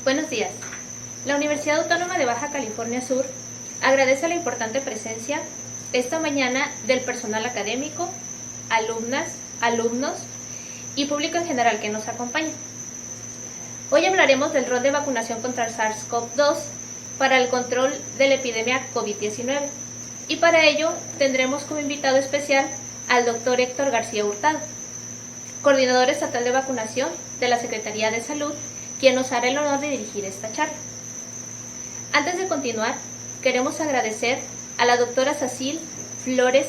Buenos días. La Universidad Autónoma de Baja California Sur agradece la importante presencia esta mañana del personal académico, alumnas, alumnos y público en general que nos acompaña. Hoy hablaremos del rol de vacunación contra el SARS-CoV-2 para el control de la epidemia COVID-19 y para ello tendremos como invitado especial al doctor Héctor García Hurtado, coordinador estatal de vacunación de la Secretaría de Salud, quien nos hará el honor de dirigir esta charla. Antes de continuar, queremos agradecer a la doctora Cecil Flores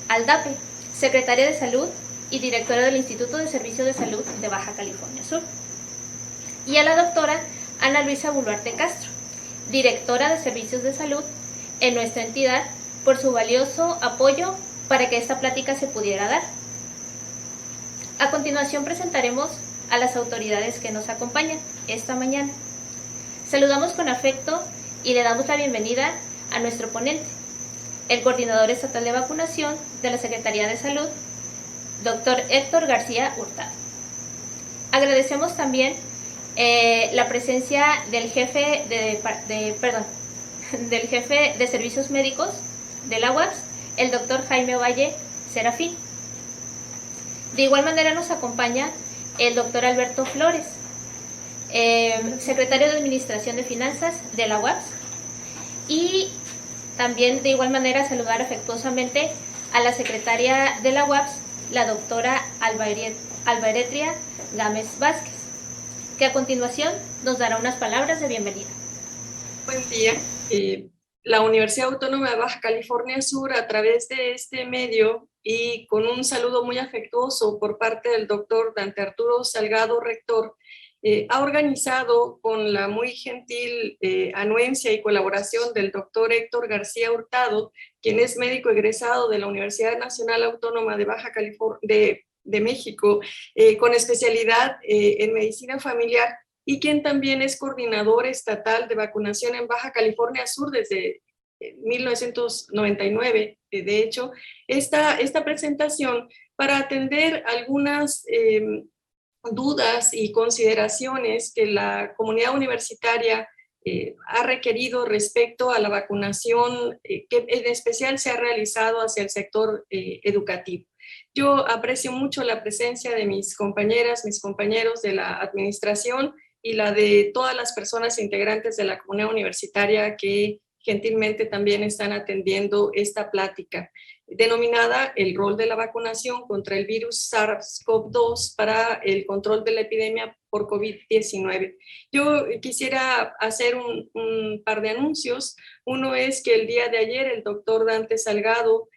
Aldape, secretaria de Salud y directora del Instituto de Servicios de Salud de Baja California Sur, y a la doctora Ana Luisa Boluarte Castro, directora de Servicios de Salud en nuestra entidad, por su valioso apoyo para que esta plática se pudiera dar. A continuación presentaremos a las autoridades que nos acompañan esta mañana. Saludamos con afecto y le damos la bienvenida a nuestro ponente, el coordinador estatal de vacunación de la Secretaría de Salud, doctor Héctor García Hurtado. Agradecemos también la presencia del jefe de servicios médicos de la UABS, el doctor Jaime Valle Serafín. De igual manera nos acompaña el doctor Alberto Flores, secretario de Administración de Finanzas de la UABS, y también de igual manera saludar afectuosamente a la secretaria de la UABS, la doctora Albaretria Gámez Vázquez, que a continuación nos dará unas palabras de bienvenida. Buen día. La Universidad Autónoma de Baja California Sur, a través de este medio y con un saludo muy afectuoso por parte del doctor Dante Arturo Salgado, rector, ha organizado con la muy gentil anuencia y colaboración del doctor Héctor García Hurtado, quien es médico egresado de la Universidad Nacional Autónoma de Baja California de México, con especialidad en medicina familiar, y quien también es coordinador estatal de vacunación en Baja California Sur desde 1999. De hecho, esta presentación para atender algunas dudas y consideraciones que la comunidad universitaria ha requerido respecto a la vacunación, que en especial se ha realizado hacia el sector educativo. Yo aprecio mucho la presencia de mis compañeras, mis compañeros de la administración y la de todas las personas integrantes de la comunidad universitaria que gentilmente también están atendiendo esta plática, denominada el rol de la vacunación contra el virus SARS-CoV-2 para el control de la epidemia por COVID-19. Yo quisiera hacer un par de anuncios. Uno es que el día de ayer el doctor Dante Salgado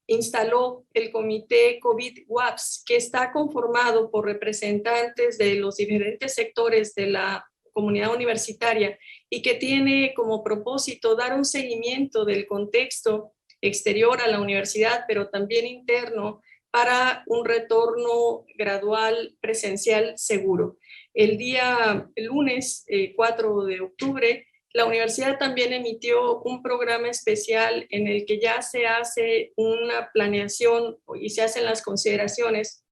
instaló el comité COVID-WAPS, que está conformado por representantes de los diferentes sectores de la comunidad universitaria y que tiene como propósito dar un seguimiento del contexto exterior a la universidad, pero también interno, para un retorno gradual presencial seguro. El lunes 4 de octubre, la universidad también emitió un programa especial en el que ya se hace una planeación y se hacen las consideraciones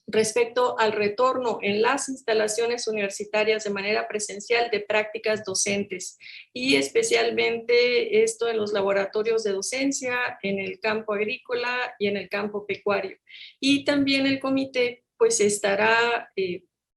respecto al retorno en las instalaciones universitarias de manera presencial de prácticas docentes, y especialmente esto en los laboratorios de docencia, en el campo agrícola y en el campo pecuario. Y también el comité pues estará,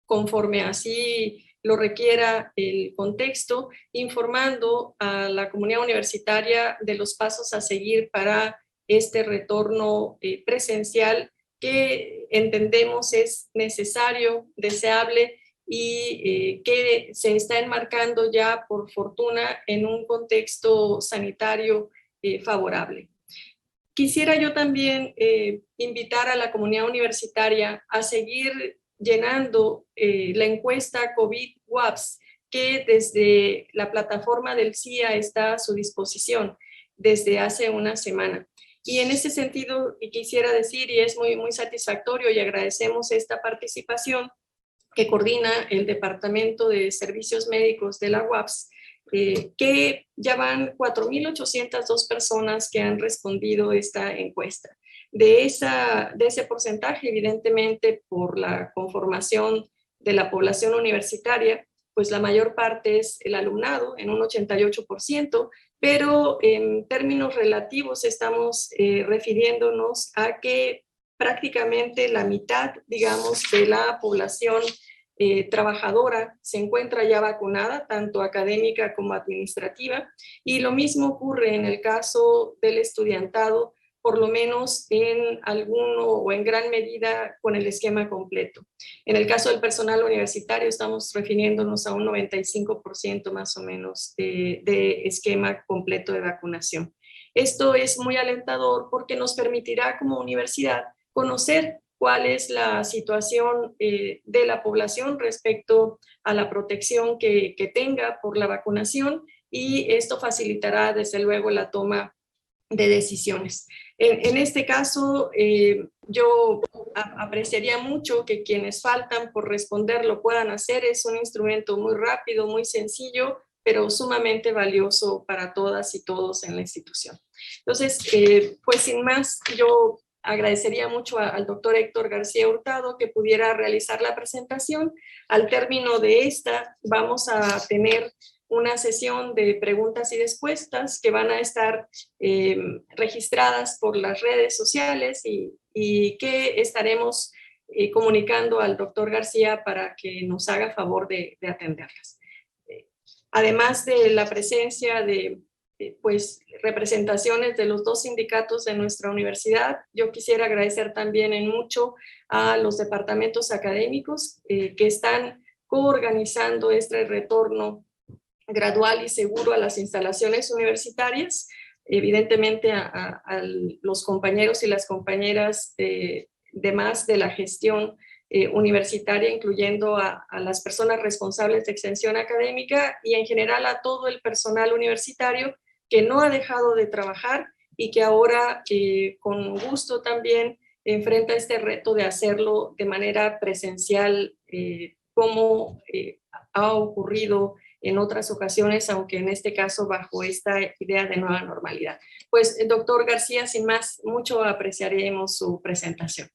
conforme así lo requiera el contexto, informando a la comunidad universitaria de los pasos a seguir para este retorno presencial, que entendemos es necesario, deseable y que se está enmarcando ya, por fortuna, en un contexto sanitario favorable. Quisiera yo también invitar a la comunidad universitaria a seguir llenando la encuesta COVID-WAPS, que desde la plataforma del CIA está a su disposición desde hace una semana. Y en ese sentido quisiera decir, y es muy, muy satisfactorio y agradecemos esta participación que coordina el Departamento de Servicios Médicos de la UABS, que ya van 4,802 personas que han respondido esta encuesta. De ese porcentaje, evidentemente, por la conformación de la población universitaria, pues la mayor parte es el alumnado, en un 88%, pero en términos relativos estamos refiriéndonos a que prácticamente la mitad, digamos, de la población trabajadora se encuentra ya vacunada, tanto académica como administrativa, y lo mismo ocurre en el caso del estudiantado, por lo menos en alguno o en gran medida con el esquema completo. En el caso del personal universitario estamos refiriéndonos a un 95% más o menos de esquema completo de vacunación. Esto es muy alentador porque nos permitirá como universidad conocer cuál es la situación de la población respecto a la protección que tenga por la vacunación, y esto facilitará desde luego la toma de decisiones. En este caso, yo apreciaría mucho que quienes faltan por responder lo puedan hacer. Es un instrumento muy rápido, muy sencillo, pero sumamente valioso para todas y todos en la institución. Entonces, pues sin más, yo agradecería mucho al doctor Héctor García Hurtado que pudiera realizar la presentación. Al término de esta, vamos a tener una sesión de preguntas y respuestas que van a estar registradas por las redes sociales y que estaremos comunicando al doctor García para que nos haga favor de atenderlas. Además de la presencia de pues, representaciones de los dos sindicatos de nuestra universidad, yo quisiera agradecer también en mucho a los departamentos académicos que están coorganizando este retorno gradual y seguro a las instalaciones universitarias, evidentemente a los compañeros y las compañeras demás de la gestión universitaria, incluyendo a las personas responsables de extensión académica y en general a todo el personal universitario que no ha dejado de trabajar y que ahora con gusto también enfrenta este reto de hacerlo de manera presencial, como ha ocurrido en otras ocasiones, aunque en este caso bajo esta idea de nueva normalidad. Pues, doctor García, sin más, mucho apreciaremos su presentación.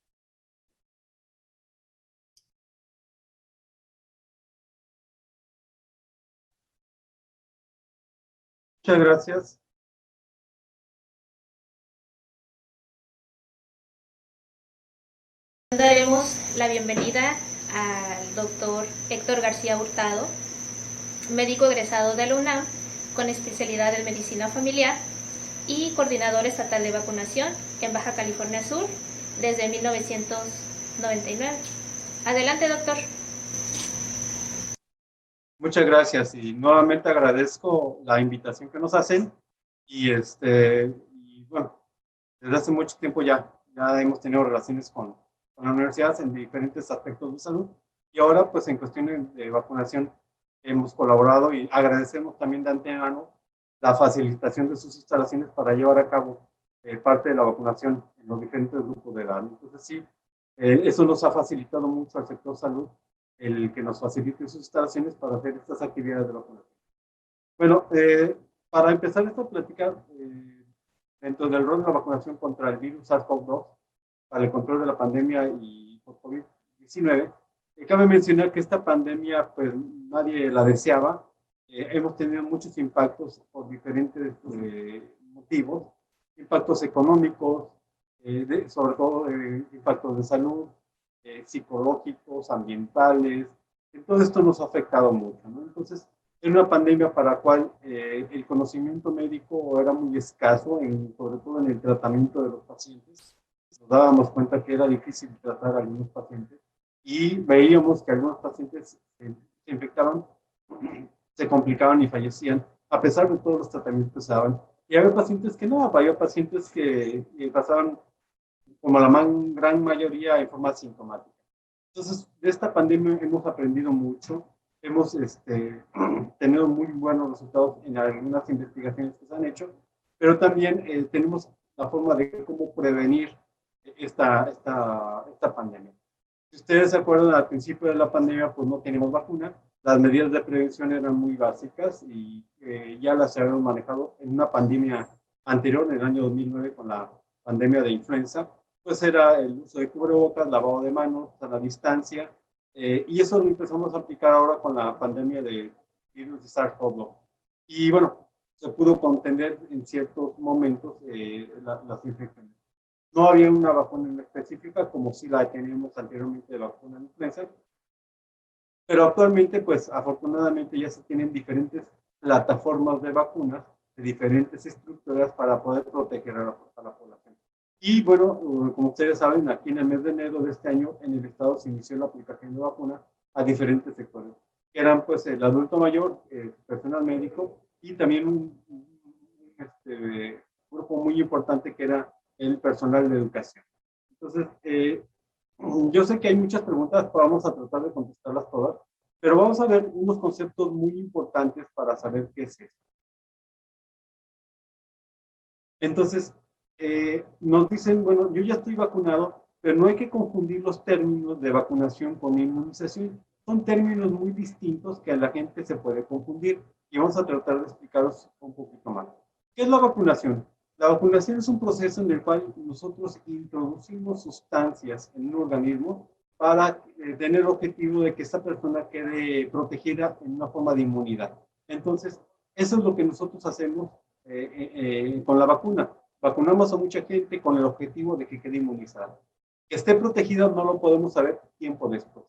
Muchas gracias. Daremos la bienvenida al doctor Héctor García Hurtado, médico egresado de la UNAM con especialidad en medicina familiar y coordinador estatal de vacunación en Baja California Sur desde 1999. Adelante, doctor. Muchas gracias y nuevamente agradezco la invitación que nos hacen y bueno, desde hace mucho tiempo ya hemos tenido relaciones con la universidad en diferentes aspectos de salud y ahora pues en cuestiones de vacunación hemos colaborado y agradecemos también de antemano la facilitación de sus instalaciones para llevar a cabo parte de la vacunación en los diferentes grupos de edad. Entonces sí, eso nos ha facilitado mucho al sector salud, el que nos facilite sus instalaciones para hacer estas actividades de vacunación. Bueno, para empezar esta plática, dentro del rol de la vacunación contra el virus SARS-CoV-2, para el control de la pandemia y por COVID-19, cabe mencionar que esta pandemia, pues nadie la deseaba. Hemos tenido muchos impactos por diferentes motivos, impactos económicos, sobre todo impactos de salud, psicológicos, ambientales. Todo esto nos ha afectado mucho, ¿no? Entonces, en una pandemia para la cual el conocimiento médico era muy escaso, sobre todo en el tratamiento de los pacientes, nos dábamos cuenta que era difícil tratar a algunos pacientes y veíamos que algunos pacientes se infectaban, se complicaban y fallecían, a pesar de todos los tratamientos que se daban. Y había pacientes que no, había pacientes que pasaban, como la gran mayoría, en forma asintomática. Entonces, de esta pandemia hemos aprendido mucho, hemos tenido muy buenos resultados en algunas investigaciones que se han hecho, pero también tenemos la forma de cómo prevenir esta pandemia. Si ustedes se acuerdan, al principio de la pandemia, pues no teníamos vacuna, las medidas de prevención eran muy básicas y ya las habíamos manejado en una pandemia anterior, en el año 2009, con la pandemia de influenza. Pues era el uso de cubrebocas, lavado de manos, a la distancia, Y eso lo empezamos a aplicar ahora con la pandemia de virus de SARS-CoV-2. Y bueno, se pudo contener en ciertos momentos las infecciones. No había una vacuna en específica, como si la teníamos anteriormente de la vacuna de influenza, pero actualmente, pues afortunadamente ya se tienen diferentes plataformas de vacunas, de diferentes estructuras para poder proteger a la población. Y bueno, como ustedes saben, aquí en el mes de enero de este año, en el estado se inició la aplicación de vacunas a diferentes sectores, que eran pues el adulto mayor, personal médico y también un grupo muy importante que era el personal de educación. Entonces, yo sé que hay muchas preguntas, pero vamos a tratar de contestarlas todas, pero vamos a ver unos conceptos muy importantes para saber qué es eso. Entonces, nos dicen, bueno, yo ya estoy vacunado, pero no hay que confundir los términos de vacunación con inmunización. Son términos muy distintos que a la gente se puede confundir y vamos a tratar de explicaros un poquito más. ¿Qué es la vacunación? La vacunación es un proceso en el cual nosotros introducimos sustancias en un organismo para tener el objetivo de que esta persona quede protegida en una forma de inmunidad. Entonces, eso es lo que nosotros hacemos con la vacuna. Vacunamos a mucha gente con el objetivo de que quede inmunizada. Que esté protegida no lo podemos saber tiempo después.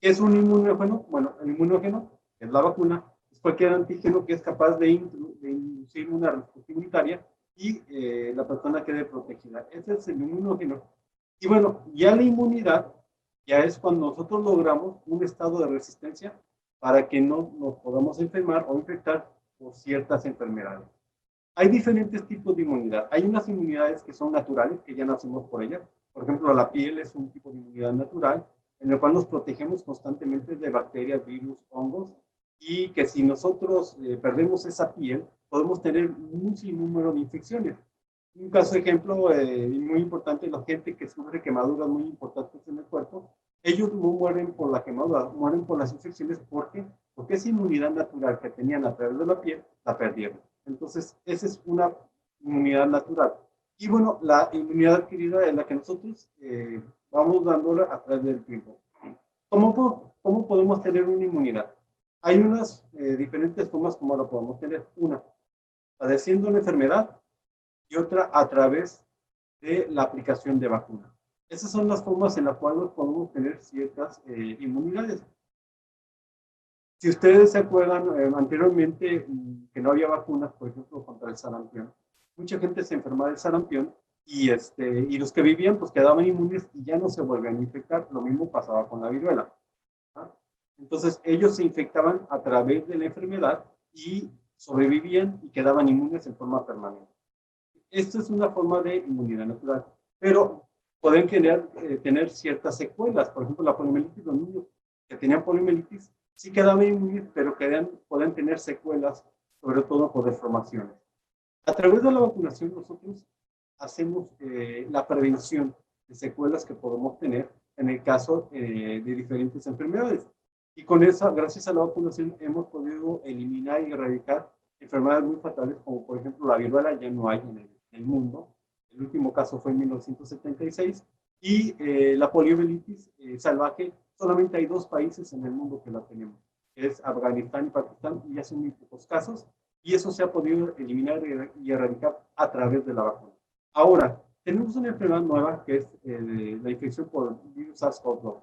¿Qué es un inmunógeno? Bueno, el inmunógeno, que es la vacuna, es cualquier antígeno que es capaz de inducir una respuesta inmunitaria y la persona quede protegida. Ese es el inmunógeno. Y bueno, ya la inmunidad ya es cuando nosotros logramos un estado de resistencia para que no nos podamos enfermar o infectar por ciertas enfermedades. Hay diferentes tipos de inmunidad. Hay unas inmunidades que son naturales, que ya nacimos por ellas. Por ejemplo, la piel es un tipo de inmunidad natural, en el cual nos protegemos constantemente de bacterias, virus, hongos, y que si nosotros perdemos esa piel, podemos tener un sinnúmero de infecciones. Un caso ejemplo muy importante, la gente que sufre quemaduras muy importantes en el cuerpo, ellos no mueren por la quemadura, mueren por las infecciones. ¿Por qué? Porque esa inmunidad natural que tenían a través de la piel, la perdieron. Entonces, esa es una inmunidad natural. Y bueno, la inmunidad adquirida es la que nosotros vamos dándola a través del tiempo. ¿Cómo podemos tener una inmunidad? Hay unas diferentes formas como la podemos tener. Una, padeciendo una enfermedad, y otra a través de la aplicación de vacuna. Esas son las formas en las cuales podemos tener ciertas inmunidades. Si ustedes se acuerdan, anteriormente que no había vacunas, por ejemplo, contra el sarampión, mucha gente se enfermaba del sarampión y los que vivían pues quedaban inmunes y ya no se volvían a infectar. Lo mismo pasaba con la viruela. ¿Ah? Entonces ellos se infectaban a través de la enfermedad y sobrevivían y quedaban inmunes en forma permanente. Esto es una forma de inmunidad natural, pero pueden tener ciertas secuelas. Por ejemplo, la poliomielitis, los niños que tenían poliomielitis sí quedaban inmunes, pero pueden tener secuelas, sobre todo por deformaciones. A través de la vacunación nosotros hacemos la prevención de secuelas que podemos tener en el caso de diferentes enfermedades. Y con eso, gracias a la vacunación, hemos podido eliminar y erradicar enfermedades muy fatales, como por ejemplo la viruela, ya no hay en el mundo. El último caso fue en 1976. Y la poliomielitis salvaje, solamente hay 2 países en el mundo que la tenemos. Es Afganistán y Pakistán, y ya son muy pocos casos. Y eso se ha podido eliminar y erradicar a través de la vacuna. Ahora, tenemos una enfermedad nueva que es la infección por virus SARS-CoV-2.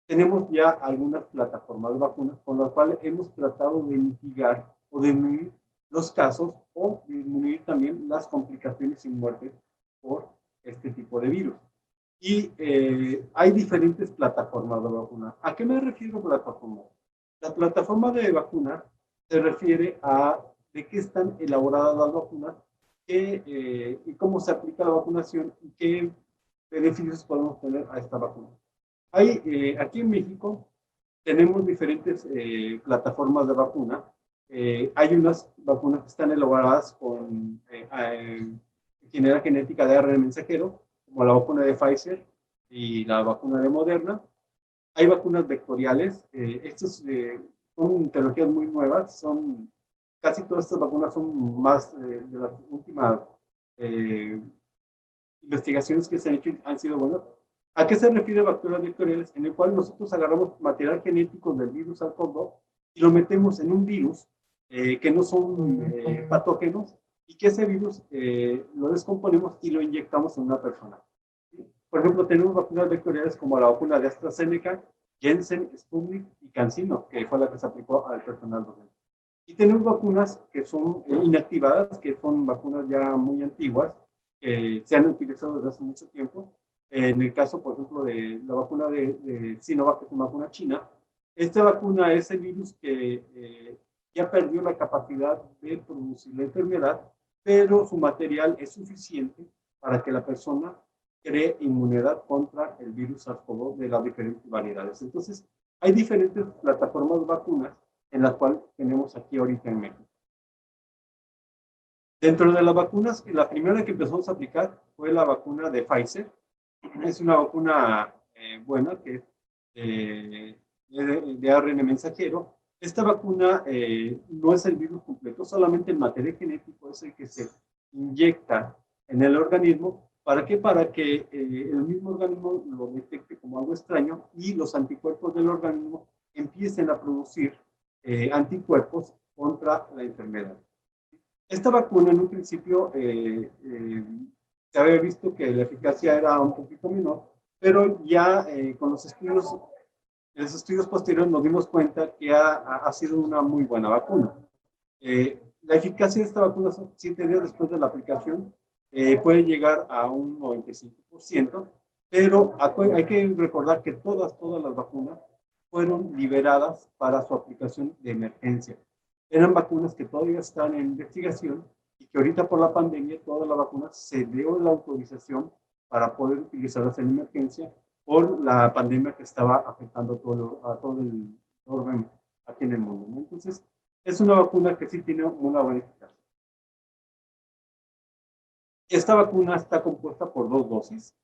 Tenemos ya algunas plataformas de vacunas con las cuales hemos tratado de mitigar o disminuir los casos o disminuir también las complicaciones y muertes por este tipo de virus. Y hay diferentes plataformas de vacuna. ¿A qué me refiero plataforma? La plataforma de vacuna se refiere a de qué están elaboradas las vacunas y cómo se aplica la vacunación y qué beneficios podemos tener a esta vacuna. Aquí en México tenemos diferentes plataformas de vacuna. Hay unas vacunas que están elaboradas con ingeniería genética de ARN mensajero, como la vacuna de Pfizer y la vacuna de Moderna. Hay vacunas vectoriales. Estas son tecnologías muy nuevas. Casi todas estas vacunas son más de las últimas investigaciones que se han hecho, han sido buenas. ¿A qué se refiere bacterias vectoriales? En el cual nosotros agarramos material genético del virus SARS-CoV-2 y lo metemos en un virus que no son patógenos, y que ese virus lo descomponemos y lo inyectamos en una persona. Por ejemplo, tenemos vacunas vectoriales como la vacuna de AstraZeneca, Janssen, Sputnik y CanSino, que fue la que se aplicó al personal docente. Y tenemos vacunas que son inactivadas, que son vacunas ya muy antiguas, que se han utilizado desde hace mucho tiempo. En el caso, por ejemplo, de la vacuna de Sinovac, que es una vacuna china, esta vacuna es el virus que ya perdió la capacidad de producir la enfermedad, pero su material es suficiente para que la persona cree inmunidad contra el virus SARS-CoV-2 de las diferentes variedades. Entonces, hay diferentes plataformas de vacunas en las cuales tenemos aquí ahorita en México. Dentro de las vacunas, la primera que empezamos a aplicar fue la vacuna de Pfizer. Es una vacuna buena, que es de ARN mensajero. Esta vacuna no es el virus completo, solamente el material genético es el que se inyecta en el organismo. ¿Para qué? Para que el mismo organismo lo detecte como algo extraño y los anticuerpos del organismo empiecen a producir anticuerpos contra la enfermedad. Esta vacuna en un principio se había visto que la eficacia era un poquito menor, pero ya con los estudios posteriores nos dimos cuenta que ha sido una muy buena vacuna. La eficacia de esta vacuna son 7 días después de la aplicación, puede llegar a un 95%, pero hay que recordar que todas las vacunas fueron liberadas para su aplicación de emergencia. Eran vacunas que todavía están en investigación y que ahorita por la pandemia todas las vacunas se dio la autorización para poder utilizarlas en emergencia por la pandemia que estaba afectando a todo el orden aquí en el mundo, ¿no? Entonces, es una vacuna que sí tiene una buena eficacia. Esta vacuna está compuesta por 2 dosis.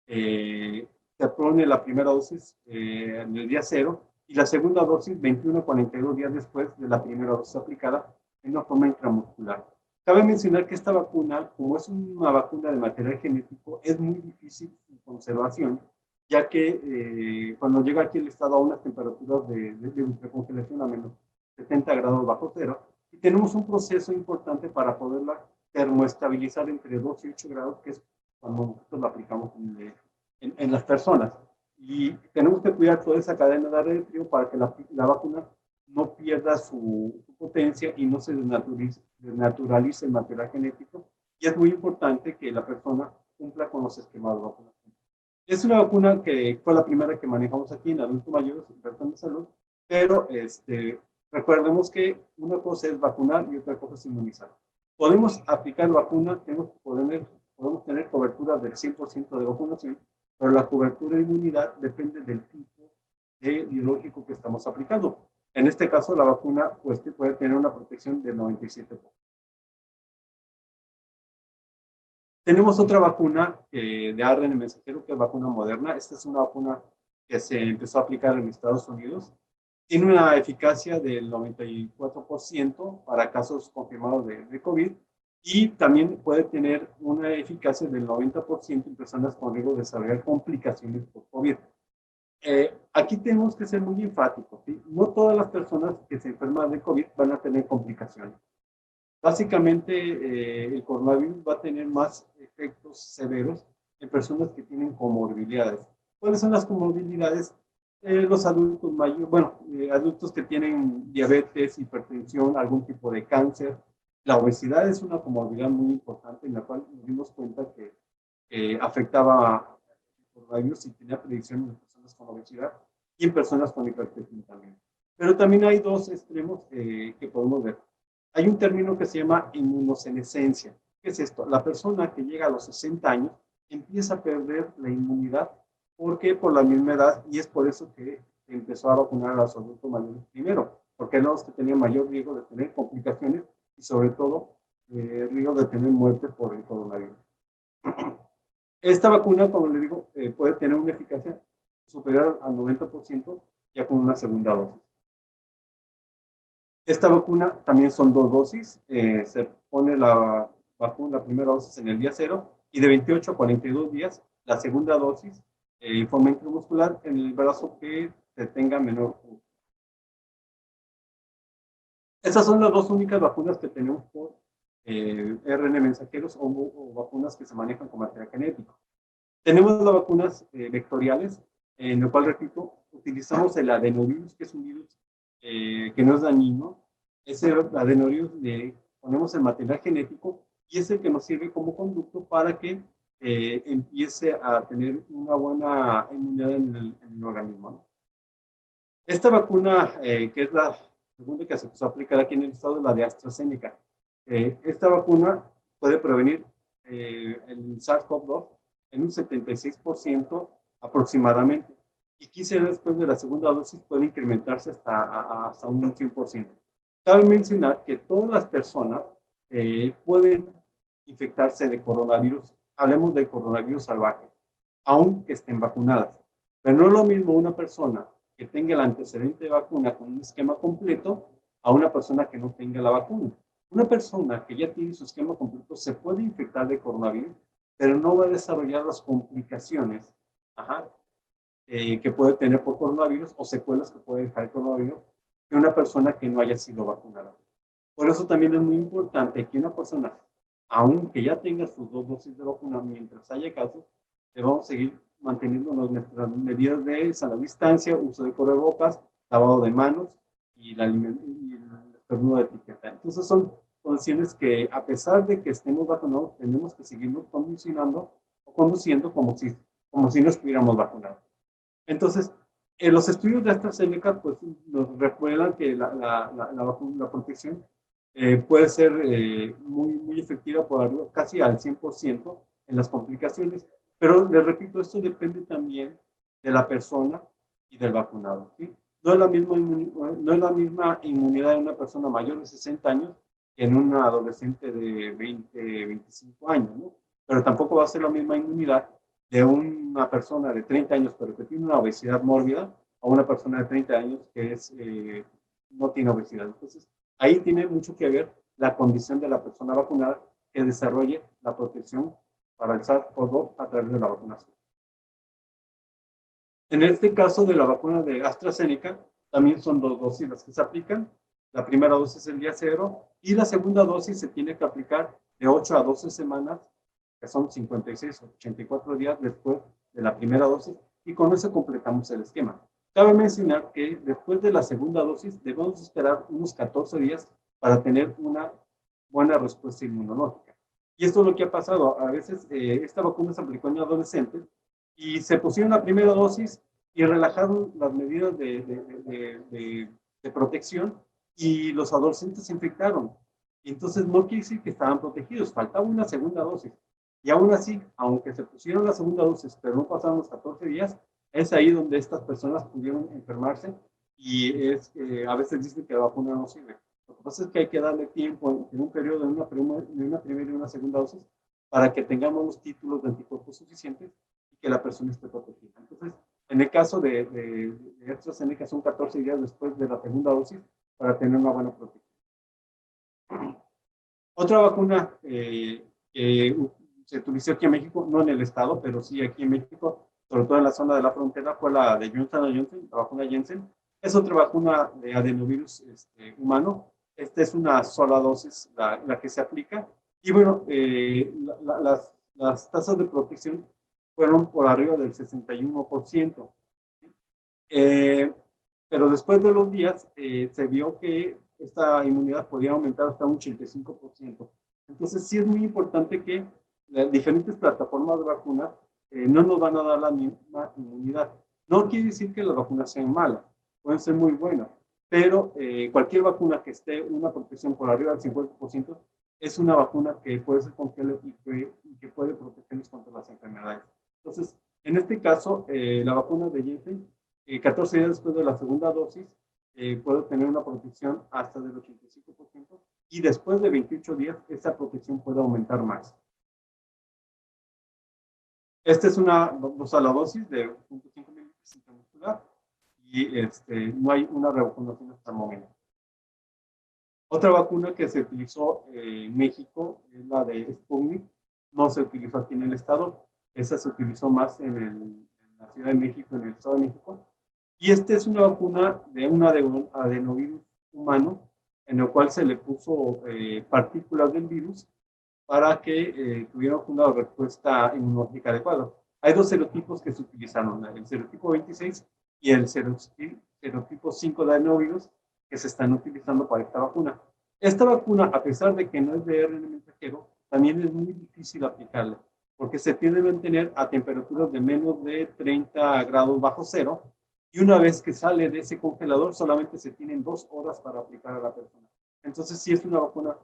Se pone la primera dosis en el día 0 y la segunda dosis 21 a 42 días después de la primera dosis aplicada en una forma intramuscular. Cabe mencionar que esta vacuna, como es una vacuna de material genético, es muy difícil su conservación, ya que cuando llega aquí el estado a unas temperaturas de congelación a menos 70 grados bajo cero, y tenemos un proceso importante para poderla termoestabilizar entre 2 y 8 grados, que es cuando nosotros la aplicamos en las personas. Y tenemos que cuidar toda esa cadena de frío para que la vacuna no pierda su potencia y no se desnaturalice el material genético. Y es muy importante que la persona cumpla con los esquemas de vacunación. Es una vacuna que fue la primera que manejamos aquí en adultos mayores, en personas de salud, pero recordemos que una cosa es vacunar y otra cosa es inmunizar. Podemos aplicar vacuna, podemos tener cobertura del 100% de vacunación, pero la cobertura de inmunidad depende del tipo de biológico que estamos aplicando. En este caso, la vacuna pues, puede tener una protección del 97%. Tenemos otra vacuna de ARN mensajero, que es vacuna Moderna. Esta es una vacuna que se empezó a aplicar en Estados Unidos. Tiene una eficacia del 94% para casos confirmados de COVID, y también puede tener una eficacia del 90% en personas con riesgo de desarrollar complicaciones por COVID. Aquí tenemos que ser muy enfáticos, ¿sí? No todas las personas que se enferman de COVID van a tener complicaciones. Básicamente, el coronavirus va a tener más efectos severos en personas que tienen comorbilidades. ¿Cuáles son las comorbilidades? Los adultos mayores, adultos que tienen diabetes, hipertensión, algún tipo de cáncer. La obesidad es una comorbilidad muy importante en la cual nos dimos cuenta que afectaba el coronavirus y tenía predicción en personas con obesidad y en personas con hipertensión también. Pero también hay 2 extremos que podemos ver. Hay un término que se llama inmunosenescencia. ¿Qué es esto? La persona que llega a los 60 años empieza a perder la inmunidad. ¿Por qué? Por la misma edad, y es por eso que empezó a vacunar a los adultos mayores primero, porque eran los que tenían mayor riesgo de tener complicaciones y sobre todo riesgo de tener muerte por el coronavirus. Esta vacuna, como le digo, puede tener una eficacia superior al 90% ya con una segunda dosis. Esta vacuna también son 2 dosis, se pone la primera dosis en el día 0 y de 28 a 42 días la segunda dosis en forma intramuscular en el brazo que se tenga menor punto. Esas son las dos únicas vacunas que tenemos por RN mensajeros o vacunas que se manejan con material genético. Tenemos las vacunas vectoriales, en lo cual, repito, utilizamos el adenovirus, que es un virus que no es dañino. Ese adenovirus le ponemos el material genético y es el que nos sirve como conducto para que empiece a tener una buena inmunidad en el organismo, ¿no? Esta vacuna, que es la segunda que se empezó a aplicar aquí en el estado, es la de AstraZeneca. Esta vacuna puede prevenir el SARS-CoV-2 en un 76% aproximadamente. Y 15 días después de la segunda dosis puede incrementarse hasta un 100%. Cabe mencionar que todas las personas pueden infectarse de coronavirus. Hablemos del coronavirus salvaje, aunque estén vacunadas. Pero no es lo mismo una persona que tenga el antecedente de vacuna con un esquema completo a una persona que no tenga la vacuna. Una persona que ya tiene su esquema completo se puede infectar de coronavirus, pero no va a desarrollar las complicaciones que puede tener por coronavirus o secuelas que puede dejar el coronavirus que una persona que no haya sido vacunada. Por eso también es muy importante que una persona, aunque ya tenga sus 2 dosis de vacuna, mientras haya casos, debamos seguir manteniendo nuestras medidas de sana distancia, uso de cubrebocas, lavado de manos y el estornudo de etiqueta. Entonces son condiciones que, a pesar de que estemos vacunados, tenemos que seguirnos conduciendo como si no estuviéramos vacunados. Entonces, los estudios de AstraZeneca pues, nos revelan que la protección puede ser muy efectiva por arriba, casi al 100% en las complicaciones. Pero les repito, esto depende también de la persona y del vacunado, ¿sí? No es la misma inmunidad en una persona mayor de 60 años que en un adolescente de 20, 25 años, ¿no? Pero tampoco va a ser la misma inmunidad de una persona de 30 años pero que tiene una obesidad mórbida a una persona de 30 años que no tiene obesidad. Entonces, ahí tiene mucho que ver la condición de la persona vacunada que desarrolle la protección para el SARS-CoV-2 a través de la vacunación. En este caso de la vacuna de AstraZeneca, también son 2 dosis las que se aplican. La primera dosis el día 0 y la segunda dosis se tiene que aplicar de 8 a 12 semanas, que son 56 o 84 días después de la primera dosis, y con eso completamos el esquema. Cabe mencionar que después de la segunda dosis debemos esperar unos 14 días para tener una buena respuesta inmunológica. Y esto es lo que ha pasado. A veces esta vacuna se aplicó en adolescentes y se pusieron la primera dosis y relajaron las medidas de protección y los adolescentes se infectaron. Entonces no quiere decir que estaban protegidos, faltaba una segunda dosis. Y aún así, aunque se pusieron la segunda dosis, pero no pasaron los 14 días, es ahí donde estas personas pudieron enfermarse y a veces dicen que la vacuna no sirve. Lo que pasa es que hay que darle tiempo en un periodo de una primera y una segunda dosis para que tengamos los títulos de anticuerpos suficientes y que la persona esté protegida. Entonces, en el caso de AstraZeneca son 14 días después de la segunda dosis para tener una buena protección. Otra vacuna que se utilizó aquí en México, no en el estado, pero sí aquí en México, sobre todo en la zona de la frontera, fue la de Johnson & Johnson, la vacuna Janssen. Es otra vacuna de adenovirus humano. Esta es una sola dosis la que se aplica. Y bueno, las tasas de protección fueron por arriba del 61%. Pero después de los días se vio que esta inmunidad podía aumentar hasta un 85%. Entonces sí es muy importante que las diferentes plataformas de vacunas no nos van a dar la misma inmunidad. No quiere decir que las vacunas sean malas, pueden ser muy buenas, pero cualquier vacuna que esté una protección por arriba del 50% es una vacuna que puede ser confiable y que puede protegernos contra las enfermedades. Entonces, en este caso, la vacuna de Janssen, 14 días después de la segunda dosis, puede tener una protección hasta del 85% y después de 28 días esa protección puede aumentar más. Esta es una sola dosis de 0.5 mililitros intramuscular y no hay una revacunación hasta el momento. Otra vacuna que se utilizó en México es la de Sputnik. No se utilizó aquí en el estado. Esa se utilizó más en las Ciudad de México, en el Estado de México. Y esta es una vacuna de un adenovirus humano, en el cual se le puso partículas del virus para que tuvieran una respuesta inmunológica adecuada. Hay dos serotipos que se utilizaron, el serotipo 26 y el serotipo 5 de adenovirus, que se están utilizando para esta vacuna. Esta vacuna, a pesar de que no es de RNA mensajero, también es muy difícil aplicarla, porque se tiene que mantener a temperaturas de menos de 30 grados bajo cero, y una vez que sale de ese congelador, solamente se tienen 2 horas para aplicar a la persona. Entonces, sí es una vacuna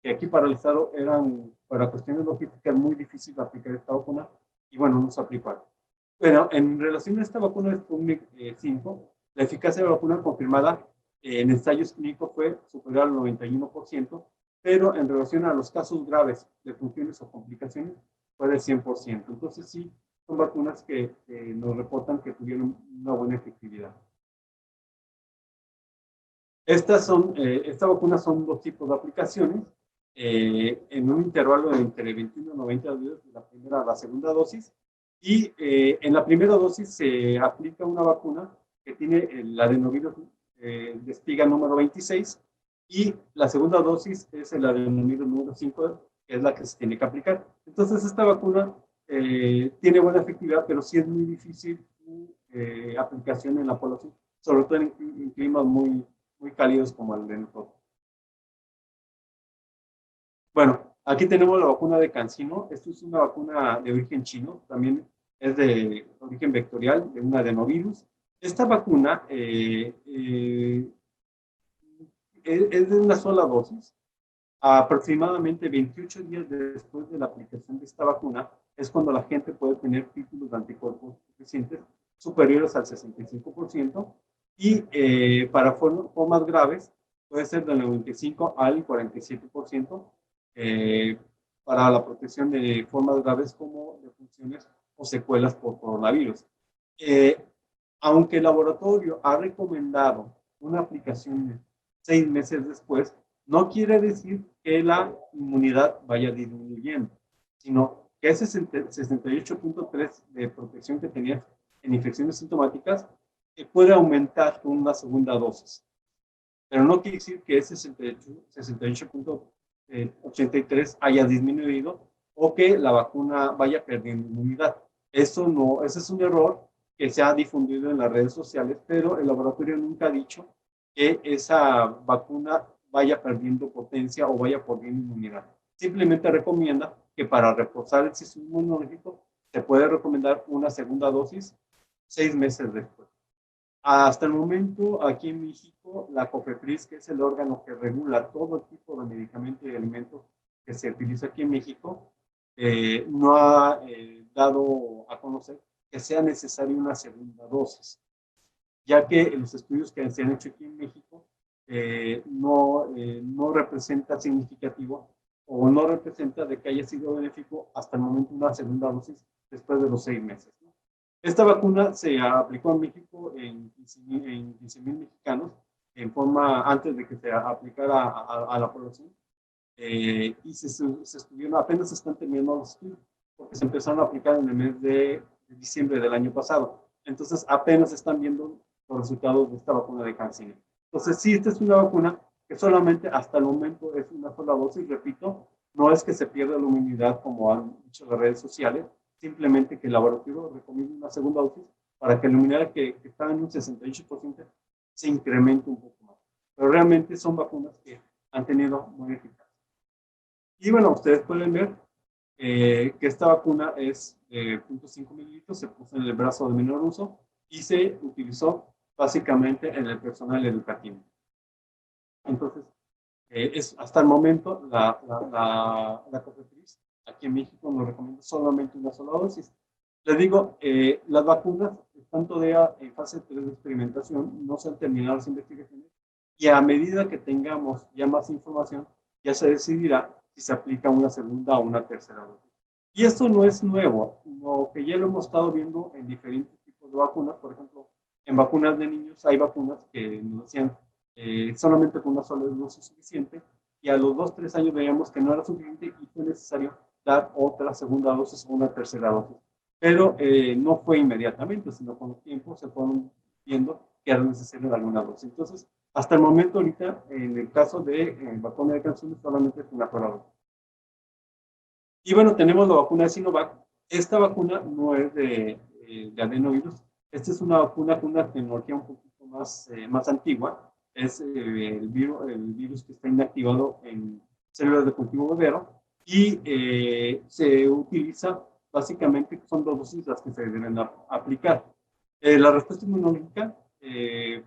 que aquí para el Estado eran, para cuestiones logísticas, muy difícil aplicar esta vacuna, y bueno, no se aplicaron. Bueno, en relación a esta vacuna de Sputnik 5, la eficacia de la vacuna confirmada en ensayos clínicos fue superior al 91%, pero en relación a los casos graves de funciones o complicaciones fue del 100%. Entonces sí, son vacunas que nos reportan que tuvieron una buena efectividad. Esta vacuna son dos tipos de aplicaciones, en un intervalo de entre 21 y 90 días de la primera a la segunda dosis, y en la primera dosis se aplica una vacuna que tiene el adenovirus de espiga número 26, y la segunda dosis es el adenovirus número 5, que es la que se tiene que aplicar. Entonces esta vacuna tiene buena efectividad, pero sí es muy difícil su aplicación en la población, sobre todo en climas muy cálidos como el de nosotros. Bueno, aquí tenemos la vacuna de CanSino. Esto es una vacuna de origen chino, también es de origen vectorial, de un adenovirus. Esta vacuna es de una sola dosis. Aproximadamente 28 días después de la aplicación de esta vacuna es cuando la gente puede tener títulos de anticuerpos suficientes superiores al 65%, y para formas graves puede ser del 95 al 47%, para la protección de formas graves como defunciones o secuelas por coronavirus. Aunque el laboratorio ha recomendado una aplicación 6 meses después, no quiere decir que la inmunidad vaya disminuyendo, sino que ese 68.3 de protección que tenía en infecciones sintomáticas puede aumentar con una segunda dosis. Pero no quiere decir que ese 68.83 haya disminuido o que la vacuna vaya perdiendo inmunidad. Eso no, ese es un error que se ha difundido en las redes sociales, pero el laboratorio nunca ha dicho que esa vacuna vaya perdiendo potencia o vaya perdiendo inmunidad. Simplemente recomienda que para reforzar el sistema inmunológico se puede recomendar una segunda dosis 6 meses después. Hasta el momento, aquí en México, la COFEPRIS, que es el órgano que regula todo el tipo de medicamentos y alimentos que se utiliza aquí en México, no ha dado a conocer que sea necesaria una segunda dosis, ya que los estudios que se han hecho aquí en México no representa significativo o no representa de que haya sido benéfico hasta el momento una segunda dosis después de los 6 meses, ¿no? Esta vacuna se aplicó en México en 15,000 mexicanos en forma antes de que se aplicara a la población, y se estuvieron, apenas se están terminando los estudios porque se empezaron a aplicar en el mes de diciembre del año pasado. Entonces apenas están viendo los resultados de esta vacuna de CanSino. Entonces sí, esta es una vacuna que solamente hasta el momento es una sola dosis, repito, no es que se pierda la inmunidad como han dicho las redes sociales, simplemente que el laboratorio recomienda una segunda dosis para que la inmunidad que está en un 68% se incremente un poco más. Pero realmente son vacunas que han tenido muy eficacia. Y bueno, ustedes pueden ver que esta vacuna es 0.5 mililitros, se puso en el brazo de menor uso y se utilizó básicamente en el personal educativo. Entonces, hasta el momento la COFEPRIS aquí en México nos recomienda solamente una sola dosis. Les digo, las vacunas están todavía en fase 3 de experimentación, no se han terminado las investigaciones, y a medida que tengamos ya más información, ya se decidirá si se aplica una segunda o una tercera dosis. Y esto no es nuevo, lo que ya lo hemos estado viendo en diferentes tipos de vacunas. Por ejemplo, en vacunas de niños hay vacunas que nos decían solamente con una sola dosis suficiente, y a los 2-3 años veíamos que no era suficiente y fue necesario dar otra segunda dosis o una tercera dosis. pero no fue inmediatamente, sino con el tiempo se fueron viendo que era necesario alguna dosis. Entonces, hasta el momento ahorita, en el caso de vacuna de CanSino, solamente es una sola dosis. Y bueno, tenemos la vacuna de Sinovac. Esta vacuna no es de adenovirus. Esta es una vacuna con una tecnología un poquito más antigua. Es el virus que está inactivado en células de cultivo bebero y se utiliza básicamente, son dos dosis las que se deben aplicar. La respuesta inmunológica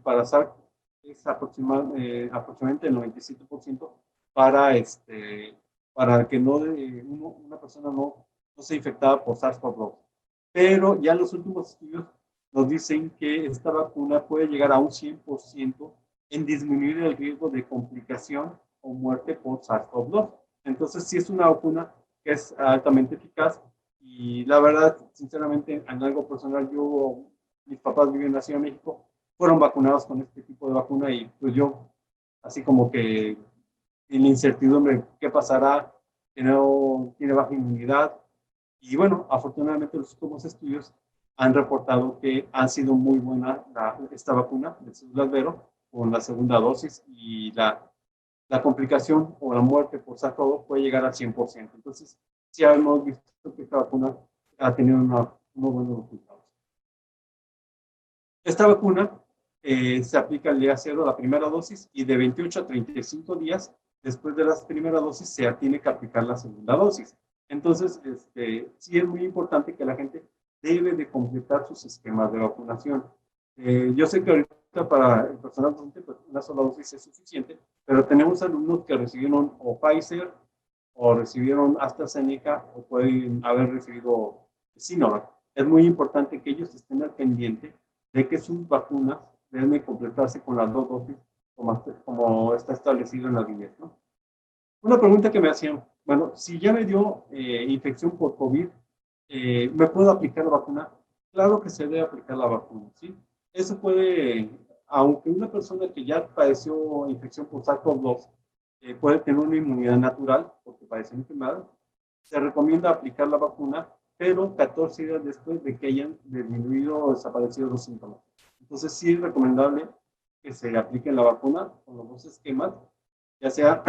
para SARS es aproximadamente el 97% para que una persona no sea infectada por SARS-CoV-2. Pero ya los últimos estudios nos dicen que esta vacuna puede llegar a un 100% en disminuir el riesgo de complicación o muerte por SARS-CoV-2. Entonces, sí es una vacuna que es altamente eficaz y la verdad, sinceramente, en algo personal, mis papás viven en la Ciudad de México, fueron vacunados con este tipo de vacuna y pues yo, así como que en la incertidumbre, ¿qué pasará? Que no tiene baja inmunidad. Y bueno, afortunadamente los últimos estudios han reportado que ha sido muy buena esta vacuna de células Vero con la segunda dosis y la complicación o la muerte por SARS-CoV puede llegar al 100%. Entonces, sí hemos visto que esta vacuna ha tenido unos buenos resultados. Esta vacuna se aplica el día 0, la primera dosis, y de 28 a 35 días después de la primera dosis se tiene que aplicar la segunda dosis. Entonces, sí es muy importante que la gente debe de completar sus esquemas de vacunación. Yo sé que ahorita para el personal docente pues una sola dosis es suficiente, pero tenemos alumnos que recibieron o Pfizer o recibieron AstraZeneca o pueden haber recibido Sinovac. Es muy importante que ellos estén al pendiente de que sus vacunas deben completarse con las dos dosis como está establecido en la guía, ¿no? Una pregunta que me hacían, bueno, si ya me dio infección por COVID, ¿me puedo aplicar la vacuna? Claro que se debe aplicar la vacuna, ¿sí? Eso puede, aunque una persona que ya padeció infección por SARS-CoV-2 puede tener una inmunidad natural porque padece enfermedad, se recomienda aplicar la vacuna, pero 14 días después de que hayan disminuido o desaparecido los síntomas. Entonces, sí es recomendable que se aplique la vacuna con los dos esquemas, ya sea,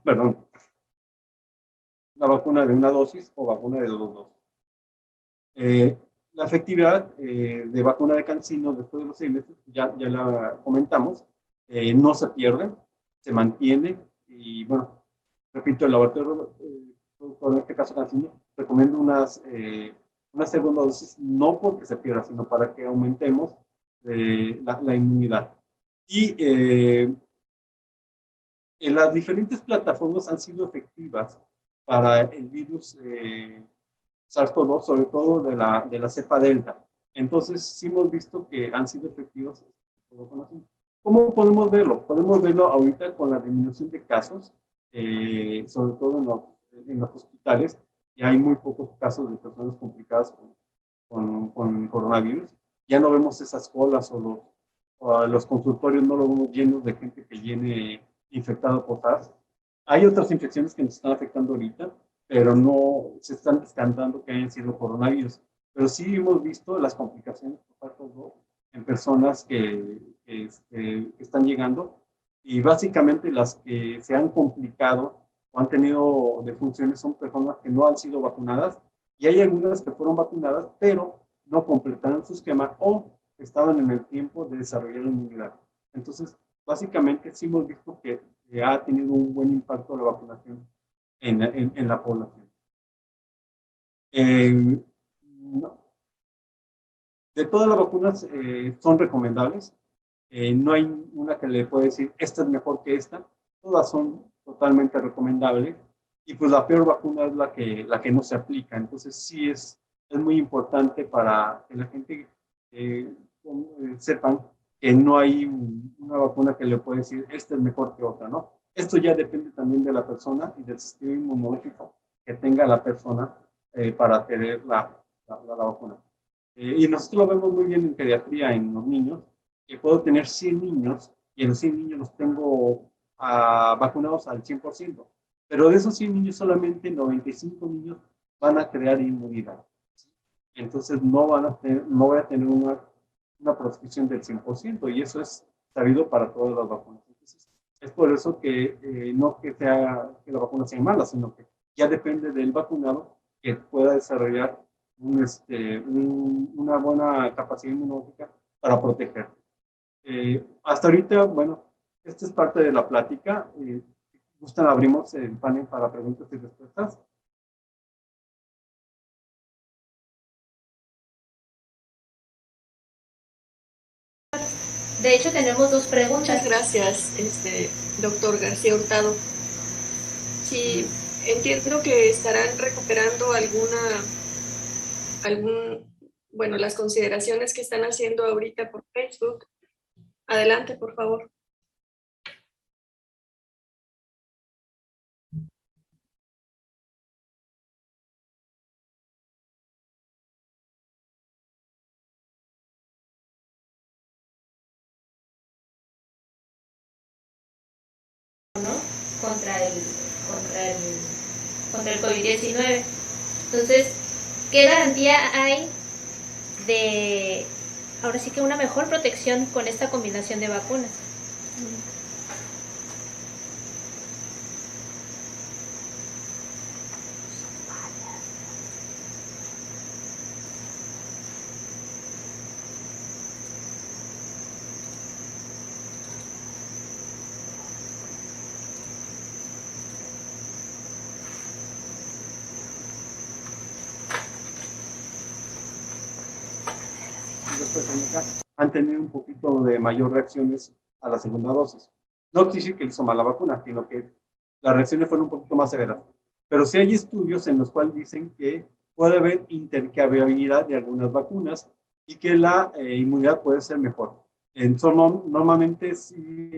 perdón, la vacuna de una dosis o vacuna de dos dosis. La efectividad de vacuna de CanSino después de los 6 meses, ya la comentamos, no se pierde, se mantiene y bueno, repito, el laboratorio, en este caso CanSino, recomiendo una segunda dosis, no porque se pierda, sino para que aumentemos la inmunidad. Y en las diferentes plataformas han sido efectivas para el virus SARS-CoV-2, sobre todo de la cepa Delta. Entonces, sí hemos visto que han sido efectivos. ¿Cómo podemos verlo? Podemos verlo ahorita con la disminución de casos, sobre todo en los hospitales, y hay muy pocos casos de personas complicadas con coronavirus. Ya no vemos esas colas o los consultorios no los vemos llenos de gente que viene infectado por SARS. Hay otras infecciones que nos están afectando ahorita, pero no se están descartando que hayan sido coronavirus. Pero sí hemos visto las complicaciones por SARS-CoV-2 en personas que están llegando y básicamente las que se han complicado o han tenido defunciones son personas que no han sido vacunadas y hay algunas que fueron vacunadas pero no completaron su esquema o estaban en el tiempo de desarrollar la inmunidad. Entonces, básicamente sí hemos visto que ha tenido un buen impacto la vacunación en la población. No. De todas las vacunas son recomendables. No hay una que le pueda decir, esta es mejor que esta. Todas son totalmente recomendables. Y pues la peor vacuna es la que no se aplica. Entonces sí es muy importante para que la gente sepan que no hay una vacuna que le pueda decir, esta es mejor que otra, ¿no? Esto ya depende también de la persona y del sistema inmunológico que tenga la persona para tener la vacuna. Y nosotros lo vemos muy bien en pediatría, en los niños, que puedo tener 100 niños y en los 100 niños los tengo vacunados al 100%. Pero de esos 100 niños, solamente 95 niños van a crear inmunidad. entonces no voy a tener una protección del 100%, y eso es sabido para todas las vacunas. Entonces, es por eso que no que la vacuna sea mala, sino que ya depende del vacunado que pueda desarrollar una buena capacidad inmunológica para proteger. Hasta ahorita, bueno, esta es parte de la plática. ¿Gustan? Abrimos el panel para preguntas y respuestas. De hecho, tenemos dos preguntas. Muchas gracias, doctor García Hurtado. Sí, entiendo que estarán recuperando bueno, las consideraciones que están haciendo ahorita por Facebook. Adelante, por favor. ¿No? Contra el COVID-19. Entonces, ¿qué garantía hay de, ahora sí que una mejor protección con esta combinación de vacunas? Han tenido un poquito de mayor reacciones a la segunda dosis. No quiere decir que hizo mal la vacuna, sino que las reacciones fueron un poquito más severas. Pero sí hay estudios en los cuales dicen que puede haber intercambiabilidad de algunas vacunas y que la inmunidad puede ser mejor. Normalmente sí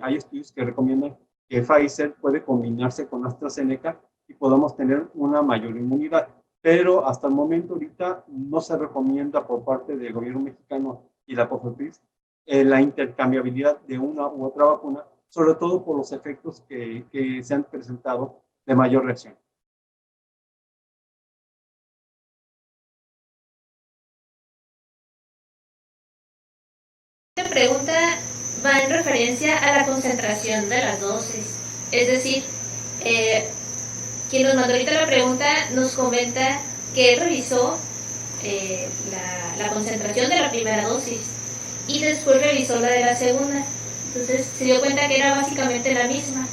hay estudios que recomiendan que Pfizer puede combinarse con AstraZeneca y podamos tener una mayor inmunidad. Pero hasta el momento ahorita no se recomienda por parte del gobierno mexicano y la COFEPRIS la intercambiabilidad de una u otra vacuna, sobre todo por los efectos que se han presentado de mayor reacción. Esta pregunta va en referencia a la concentración de las dosis. Es decir, quien nos mandó ahorita la pregunta nos comenta que él revisó la concentración de la primera dosis y después revisó la de la segunda. Entonces se dio cuenta que era básicamente la misma.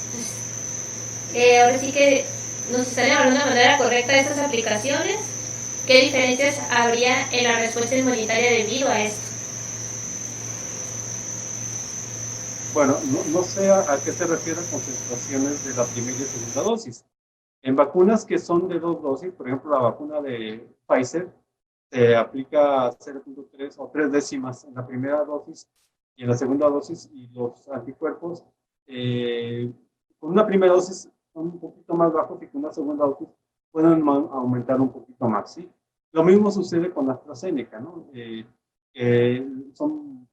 Entonces, ahora sí que nos están evaluando de manera correcta estas aplicaciones. ¿Qué diferencias habría en la respuesta inmunitaria debido a esto? Bueno, no sé a qué se refieren concentraciones de la primera y segunda dosis. En vacunas que son de 2 dosis, por ejemplo, la vacuna de Pfizer, se aplica 0.3 o 3 décimas en la primera dosis y en la segunda dosis, y los anticuerpos con una primera dosis son un poquito más bajos y con una segunda dosis pueden aumentar un poquito más, ¿sí? Lo mismo sucede con AstraZeneca, ¿no? Se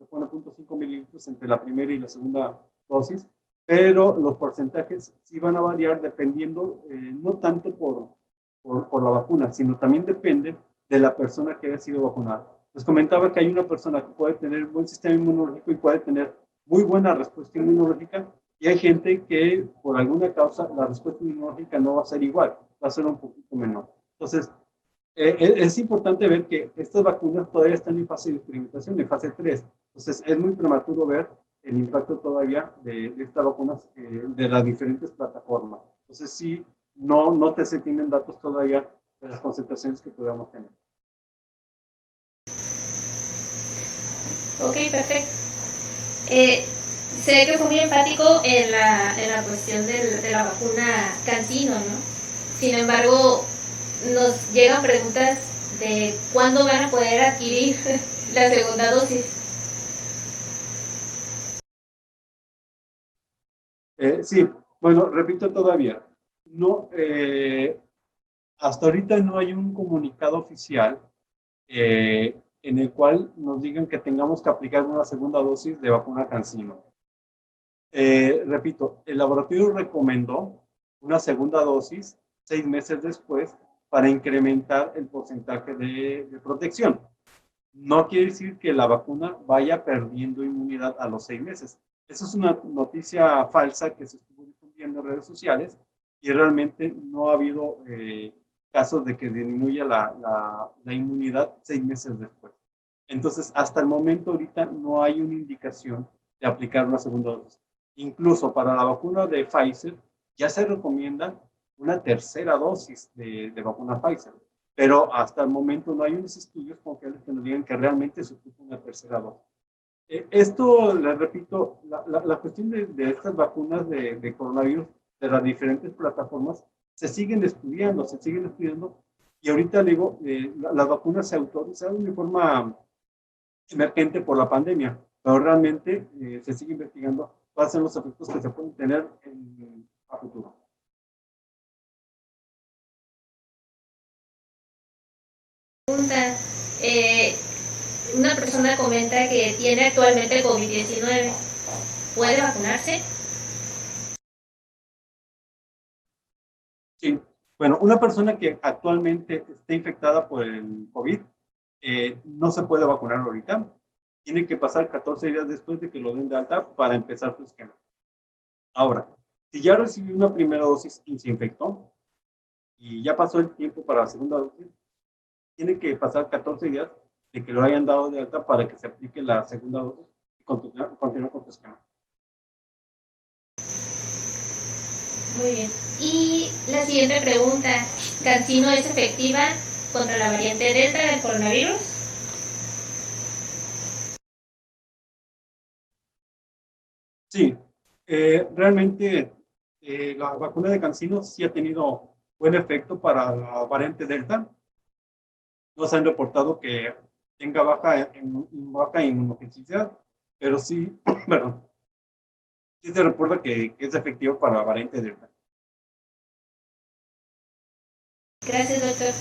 pone 0.5 mililitros entre la primera y la segunda dosis, pero los porcentajes sí van a variar dependiendo, no tanto por la vacuna, sino también depende de la persona que haya sido vacunada. Les comentaba que hay una persona que puede tener buen sistema inmunológico y puede tener muy buena respuesta inmunológica, y hay gente que por alguna causa la respuesta inmunológica no va a ser igual, va a ser un poquito menor. Entonces, es importante ver que estas vacunas todavía están en fase de experimentación, en fase 3. Entonces, es muy prematuro ver el impacto todavía de estas vacunas de las diferentes plataformas. Entonces, sí, no se tienen datos todavía de las concentraciones que podamos tener. Ok, perfecto. Sé que fue muy empático en la cuestión de la vacuna CanSino, ¿no? Sin embargo, nos llegan preguntas de cuándo van a poder adquirir la segunda dosis. Sí, bueno, repito todavía, no, hasta ahorita no hay un comunicado oficial en el cual nos digan que tengamos que aplicar una segunda dosis de vacuna CanSino. Repito, el laboratorio recomendó una segunda dosis 6 meses después para incrementar el porcentaje de protección. No quiere decir que la vacuna vaya perdiendo inmunidad a los 6 meses. Esa es una noticia falsa que se estuvo difundiendo en redes sociales y realmente no ha habido casos de que disminuya la inmunidad 6 meses después. Entonces, hasta el momento ahorita no hay una indicación de aplicar una segunda dosis. Incluso para la vacuna de Pfizer ya se recomienda una tercera dosis de vacuna Pfizer, pero hasta el momento no hay unos estudios confiables que nos digan que realmente se ocupa una tercera dosis. Esto, les repito, la cuestión de estas vacunas de coronavirus, de las diferentes plataformas, se siguen estudiando, y ahorita digo, las vacunas se autorizaron de forma emergente por la pandemia, pero realmente se sigue investigando cuáles son los efectos que se pueden tener a futuro. Pregunta, una persona comenta que tiene actualmente COVID-19, ¿puede vacunarse? Sí, bueno, una persona que actualmente esté infectada por el COVID no se puede vacunar ahorita. Tiene que pasar 14 días después de que lo den de alta para empezar su esquema. Ahora, si ya recibió una primera dosis y se infectó y ya pasó el tiempo para la segunda dosis, tiene que pasar 14 días de que lo hayan dado de alta para que se aplique la segunda dosis y continuar con su esquema. Muy bien. Y la siguiente pregunta, ¿CanSino es efectiva contra la variante Delta del coronavirus? Sí, realmente la vacuna de CanSino sí ha tenido buen efecto para la variante Delta. No se han reportado que tenga baja inmunogenicidad, pero sí, perdón, sí se reporta que es efectivo para la variante Delta. Gracias, doctor.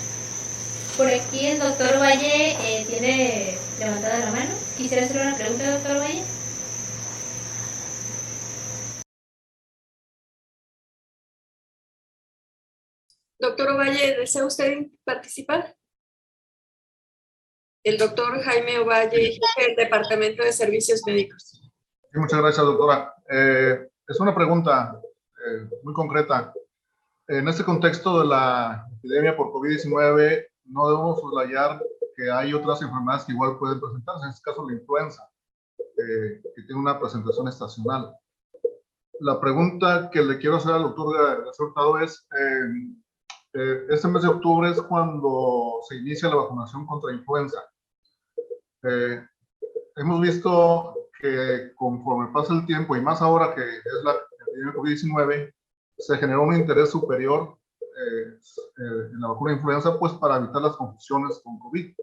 Por aquí el doctor Valle tiene levantada la mano. Quisiera hacer una pregunta, doctor Valle. Doctor Ovalle, ¿desea usted participar? El doctor Jaime Ovalle, jefe del Departamento de Servicios Médicos. Sí, muchas gracias, doctora. Es una pregunta muy concreta. En este contexto de la epidemia por COVID-19, no debemos soslayar que hay otras enfermedades que igual pueden presentarse, en este caso la influenza, que tiene una presentación estacional. La pregunta que le quiero hacer al doctor García Hurtado es, este mes de octubre es cuando se inicia la vacunación contra influenza. Hemos visto que conforme pasa el tiempo, y más ahora que es la epidemia COVID-19, se generó un interés superior en la vacuna de influenza, pues para evitar las confusiones con COVID.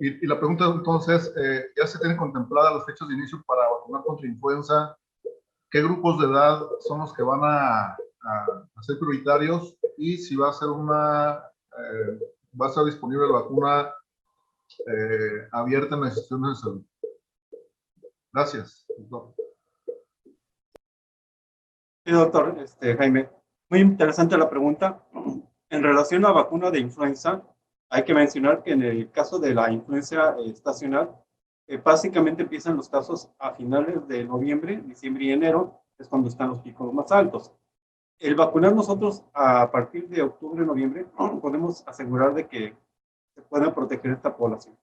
Y la pregunta entonces, ¿ya se tienen contempladas las fechas de inicio para vacunar contra influenza? ¿Qué grupos de edad son los que van a ser prioritarios? Y si va a ser va a estar disponible la vacuna abierta en las instituciones de salud. Gracias, doctor. Sí, doctor Jaime. Muy interesante la pregunta. En relación a la vacuna de influenza, hay que mencionar que en el caso de la influenza estacional, básicamente empiezan los casos a finales de noviembre, diciembre y enero, es cuando están los picos más altos. El vacunar nosotros a partir de octubre, noviembre, podemos asegurar de que se pueda proteger esta población.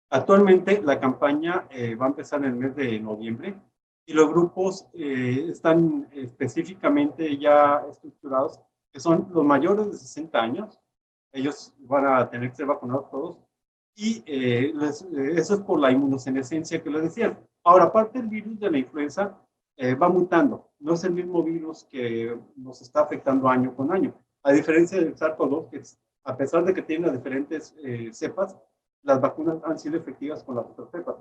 Actualmente la campaña va a empezar en el mes de noviembre y los grupos están específicamente ya estructurados, que son los mayores de 60 años. Ellos van a tener que ser vacunados todos y eso es por la inmunosenescencia que les decía. Ahora, aparte el virus de la influenza va mutando. No es el mismo virus que nos está afectando año con año. A diferencia del SARS-CoV-2, que a pesar de que tiene las diferentes cepas, las vacunas han sido efectivas con las otras cepas.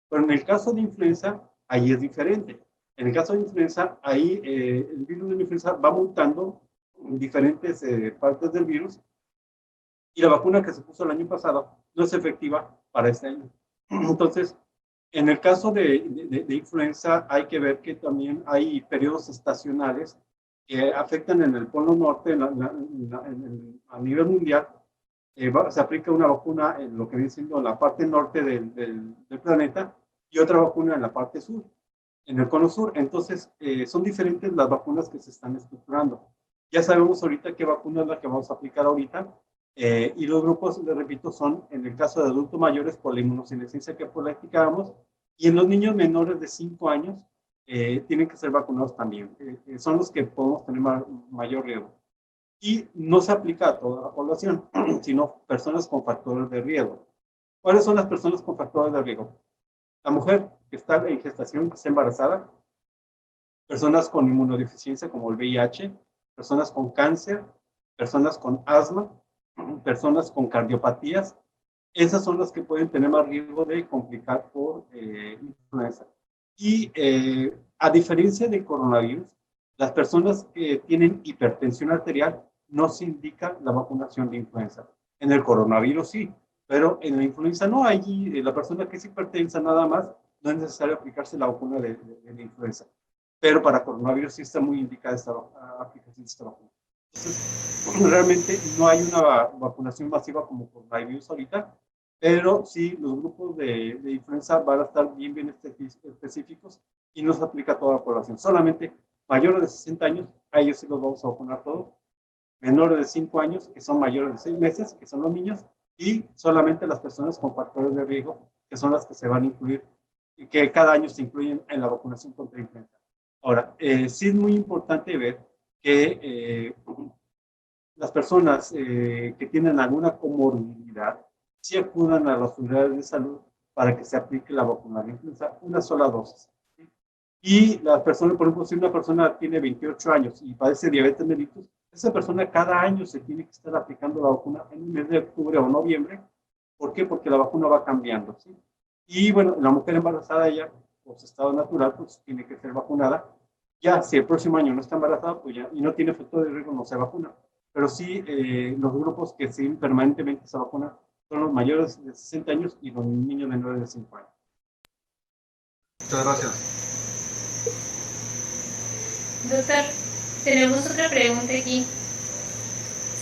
Pero en el caso de influenza, ahí es diferente. En el caso de influenza, ahí el virus de la influenza va mutando en diferentes partes del virus y la vacuna que se puso el año pasado no es efectiva para este año. Entonces, en el caso de influenza, hay que ver que también hay periodos estacionales que afectan en el Polo Norte, a nivel mundial, se aplica una vacuna en lo que viene siendo la parte norte del planeta y otra vacuna en la parte sur, en el cono sur. Entonces, son diferentes las vacunas que se están estructurando. Ya sabemos ahorita qué vacuna es la que vamos a aplicar ahorita, y los grupos, les repito, son en el caso de adultos mayores por la inmunosenescencia que practicábamos, y en los niños menores de 5 años tienen que ser vacunados también. Son los que podemos tener mayor riesgo. Y no se aplica a toda la población, sino personas con factores de riesgo. ¿Cuáles son las personas con factores de riesgo? La mujer que está en gestación, que está embarazada, personas con inmunodeficiencia como el VIH, personas con cáncer, personas con asma, personas con cardiopatías. Esas son las que pueden tener más riesgo de complicar por influenza. Y a diferencia del coronavirus, las personas que tienen hipertensión arterial no se indica la vacunación de influenza. En el coronavirus sí, pero en la influenza no. Allí la persona que es hipertensa nada más, no es necesario aplicarse la vacuna de la influenza. Pero para coronavirus sí está muy indicada esta aplicación de esta vacuna. Entonces, realmente no hay una vacunación masiva como coronavirus ahorita, pero sí los grupos de influenza van a estar bien específicos y no se aplica a toda la población. Solamente mayores de 60 años, a ellos sí los vamos a vacunar todos. Menores de 5 años, que son mayores de 6 meses, que son los niños, y solamente las personas con factores de riesgo, que son las que se van a incluir, y que cada año se incluyen en la vacunación contra influenza. Ahora, sí es muy importante ver que las personas que tienen alguna comorbilidad, sí acudan a las unidades de salud para que se aplique la vacuna de influenza, una sola dosis. Y las personas, por ejemplo, si una persona tiene 28 años y padece diabetes mellitus, esa persona cada año se tiene que estar aplicando la vacuna en el mes de octubre o noviembre. ¿Por qué? Porque la vacuna va cambiando, ¿sí? Y bueno, la mujer embarazada ya, por su estado natural, pues tiene que ser vacunada. Ya, si el próximo año no está embarazada, pues ya, y no tiene efecto de riesgo, no se vacuna. Pero sí, los grupos que sí permanentemente se vacunan son los mayores de 60 años y los niños menores de 5 años. Muchas gracias. Doctor, tenemos otra pregunta aquí.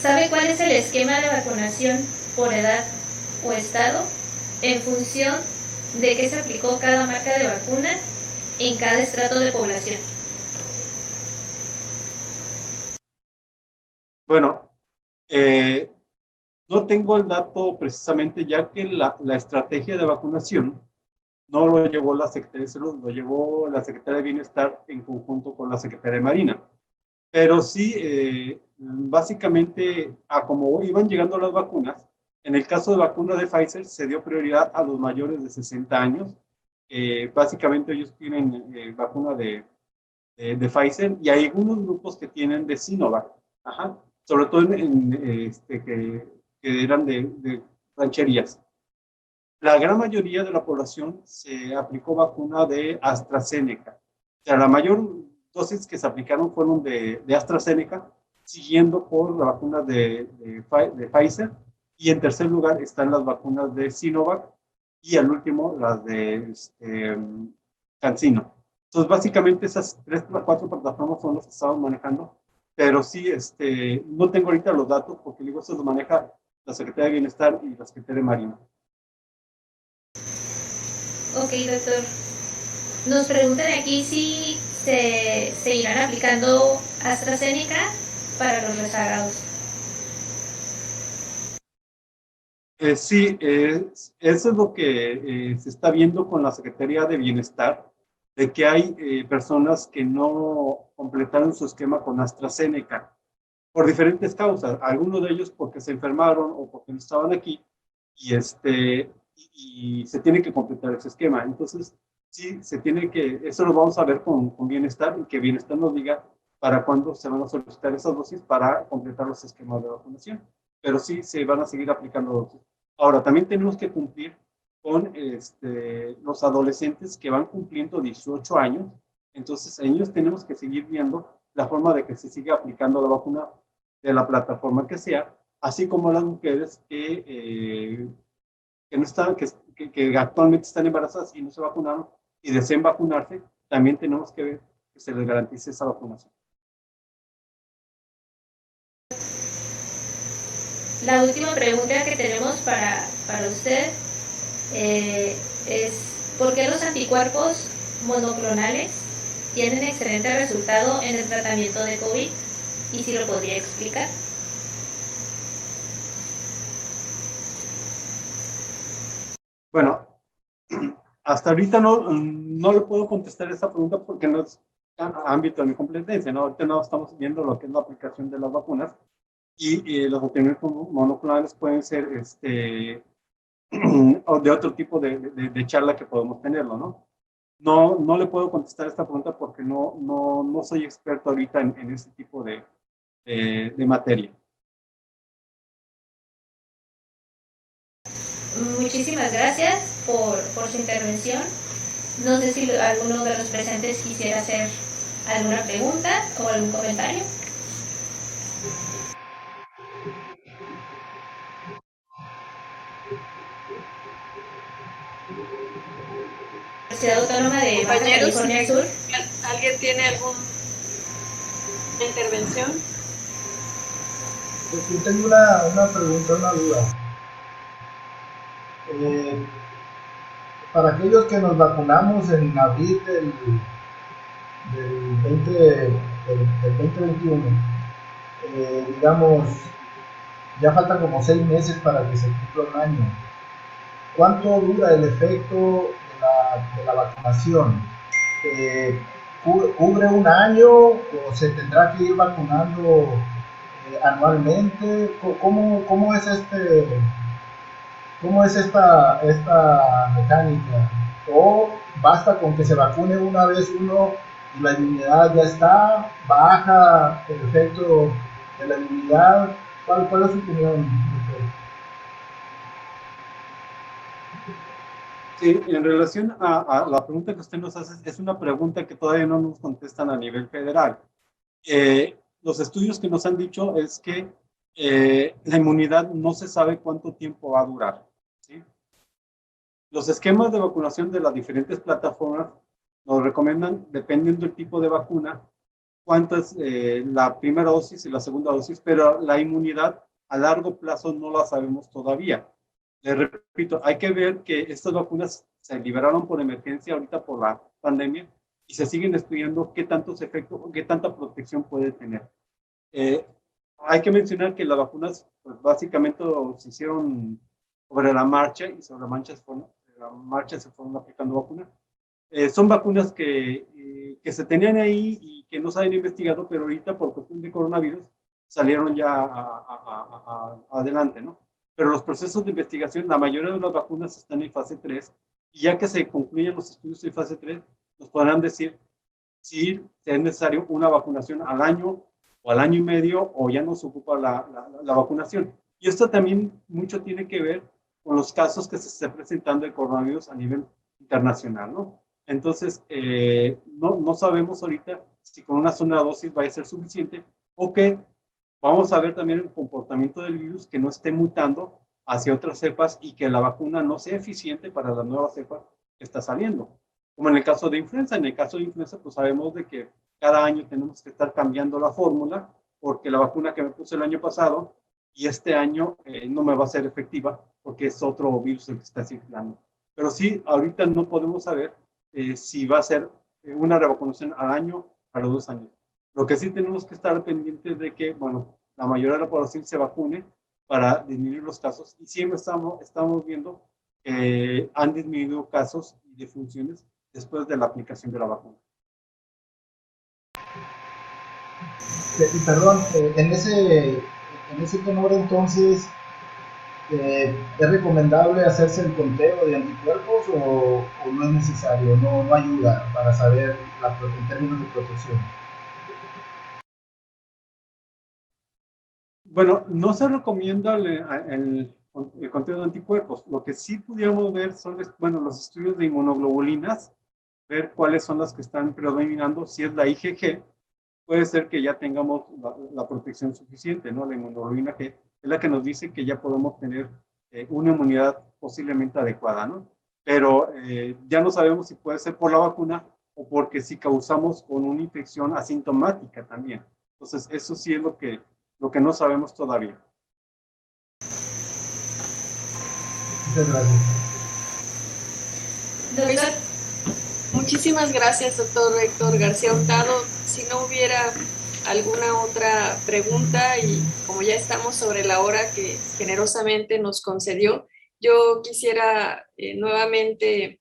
¿Sabe cuál es el esquema de vacunación por edad o estado en función de qué se aplicó cada marca de vacuna en cada estrato de población? Bueno, no tengo el dato precisamente, ya que la estrategia de vacunación no lo llevó la Secretaría de Salud, lo llevó la Secretaría de Bienestar en conjunto con la Secretaría de Marina. Pero sí, básicamente, a como iban llegando las vacunas, en el caso de vacuna de Pfizer se dio prioridad a los mayores de 60 años. Básicamente ellos tienen vacuna de Pfizer, y hay algunos grupos que tienen de Sinovac. Ajá. Sobre todo que eran de rancherías. La gran mayoría de la población se aplicó vacuna de AstraZeneca. O sea, la mayor dosis que se aplicaron fueron de AstraZeneca, siguiendo por la vacuna de Pfizer, y en tercer lugar están las vacunas de Sinovac, y al último las de CanSino. Entonces, básicamente esas 3 o 4 plataformas son las que estamos manejando, pero sí, no tengo ahorita los datos, porque digo, eso lo maneja la Secretaría de Bienestar y la Secretaría de Marina. Ok, doctor. Nos preguntan aquí si se irán aplicando AstraZeneca para los rezagados. Sí, eso es lo que se está viendo con la Secretaría de Bienestar, de que hay personas que no completaron su esquema con AstraZeneca por diferentes causas, algunos de ellos porque se enfermaron o porque no estaban aquí, y y se tiene que completar ese esquema. Entonces, sí, eso lo vamos a ver con Bienestar, y que Bienestar nos diga para cuándo se van a solicitar esas dosis para completar los esquemas de vacunación. Pero sí, se van a seguir aplicando dosis. Ahora, también tenemos que cumplir con los adolescentes que van cumpliendo 18 años. Entonces, a ellos tenemos que seguir viendo la forma de que se siga aplicando la vacuna de la plataforma que sea, así como las mujeres que no están, que actualmente están embarazadas y no se vacunaron y deseen vacunarse, también tenemos que ver que se les garantice esa vacunación. La última pregunta que tenemos para usted es ¿por qué los anticuerpos monoclonales tienen excelente resultado en el tratamiento de COVID? ¿Y si lo podría explicar? Bueno, hasta ahorita no le puedo contestar esa pregunta porque no es ámbito de mi competencia, ¿no? Ahorita no estamos viendo lo que es la aplicación de las vacunas y los anticuerpos monoclonales pueden ser o de otro tipo de charla que podemos tenerlo, ¿no? No le puedo contestar esta pregunta porque no soy experto ahorita en este tipo de materia. Muchísimas gracias por su intervención. No sé si alguno de los presentes quisiera hacer alguna pregunta o algún comentario. Universidad Autónoma de Baja California Sur. ¿Alguien tiene alguna intervención? Pues yo tengo una pregunta, una duda. Para aquellos que nos vacunamos en abril del 2021, digamos, ya faltan como 6 meses para que se cumpla un año. ¿Cuánto dura el efecto de la vacunación? ¿Cubre un año o se tendrá que ir vacunando anualmente? ¿Cómo es esta mecánica? ¿O basta con que se vacune una vez uno y la inmunidad ya está, baja el efecto de la inmunidad? ¿Cuál es su opinión, doctor? Sí, en relación a la pregunta que usted nos hace, es una pregunta que todavía no nos contestan a nivel federal. Los estudios que nos han dicho es que la inmunidad no se sabe cuánto tiempo va a durar, ¿sí? Los esquemas de vacunación de las diferentes plataformas nos recomiendan, dependiendo del tipo de vacuna, cuánto es la primera dosis y la segunda dosis, pero la inmunidad a largo plazo no la sabemos todavía. Les repito, hay que ver que estas vacunas se liberaron por emergencia ahorita por la pandemia y se siguen estudiando qué tantos efectos, qué tanta protección puede tener. Hay que mencionar que las vacunas, pues básicamente se hicieron sobre la marcha y sobre la marcha se fueron aplicando vacunas. Son vacunas que se tenían ahí y que no se habían investigado, pero ahorita por cuestión de coronavirus salieron ya adelante, ¿no? Pero los procesos de investigación, la mayoría de las vacunas están en fase 3 y ya que se concluyan los estudios en fase 3, nos podrán decir si es necesario una vacunación al año o al año y medio o ya no se ocupa la vacunación. Y esto también mucho tiene que ver con los casos que se estén presentando de coronavirus a nivel internacional, ¿no? Entonces, no sabemos ahorita si con una sola dosis va a ser suficiente o que vamos a ver también el comportamiento del virus que no esté mutando hacia otras cepas y que la vacuna no sea eficiente para la nueva cepa que está saliendo. Como en el caso de influenza. En el caso de influenza, pues sabemos de que cada año tenemos que estar cambiando la fórmula porque la vacuna que me puse el año pasado y este año no me va a ser efectiva porque es otro virus el que está circulando. Pero sí, ahorita no podemos saber si va a ser una revacunación al año o a los 2 años. Lo que sí tenemos que estar pendientes de que, bueno, la mayoría de la población se vacune para disminuir los casos y siempre estamos viendo que han disminuido casos y defunciones después de la aplicación de la vacuna. Y perdón, en ese tenor entonces, ¿es recomendable hacerse el conteo de anticuerpos o no es necesario, no ayuda para saber en términos de protección? Bueno, no se recomienda el conteo de anticuerpos. Lo que sí pudiéramos ver son, bueno, los estudios de inmunoglobulinas, ver cuáles son las que están predominando. Si es la IgG, puede ser que ya tengamos la protección suficiente, ¿no? La inmunoglobulina G es la que nos dice que ya podemos tener una inmunidad posiblemente adecuada, ¿no? Pero ya no sabemos si puede ser por la vacuna o porque si causamos con una infección asintomática también. Entonces, eso sí es lo que no sabemos todavía. Muchas gracias. Doctor, Muchísimas gracias, doctor Héctor García Hurtado. Si no hubiera alguna otra pregunta y como ya estamos sobre la hora que generosamente nos concedió, yo quisiera nuevamente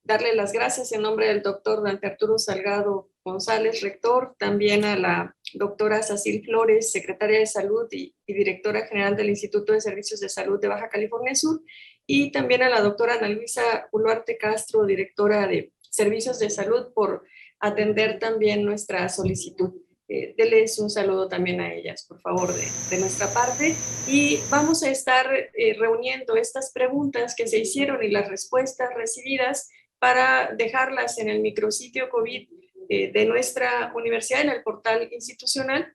darle las gracias en nombre del doctor Dante Arturo Salgado González, rector, también a la doctora Sacil Flores, secretaria de Salud y directora general del Instituto de Servicios de Salud de Baja California Sur, y también a la doctora Ana Luisa Uluarte Castro, directora de Servicios de Salud, por atender también nuestra solicitud. Deles un saludo también a ellas, por favor, de nuestra parte. Y vamos a estar reuniendo estas preguntas que se hicieron y las respuestas recibidas para dejarlas en el micrositio COVID de nuestra universidad, en el portal institucional.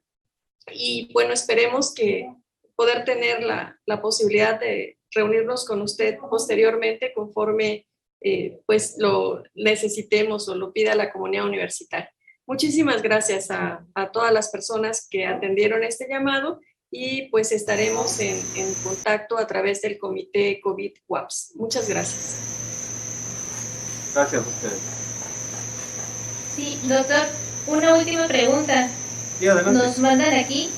Y bueno, esperemos que poder tener la posibilidad de reunirnos con usted posteriormente conforme pues lo necesitemos o lo pida la comunidad universitaria. Muchísimas gracias a todas las personas que atendieron este llamado y pues estaremos en contacto a través del comité COVID WAPS. Muchas gracias. Gracias a ustedes. sí, doctor, una última pregunta. Sí, adelante. Nos mandan aquí,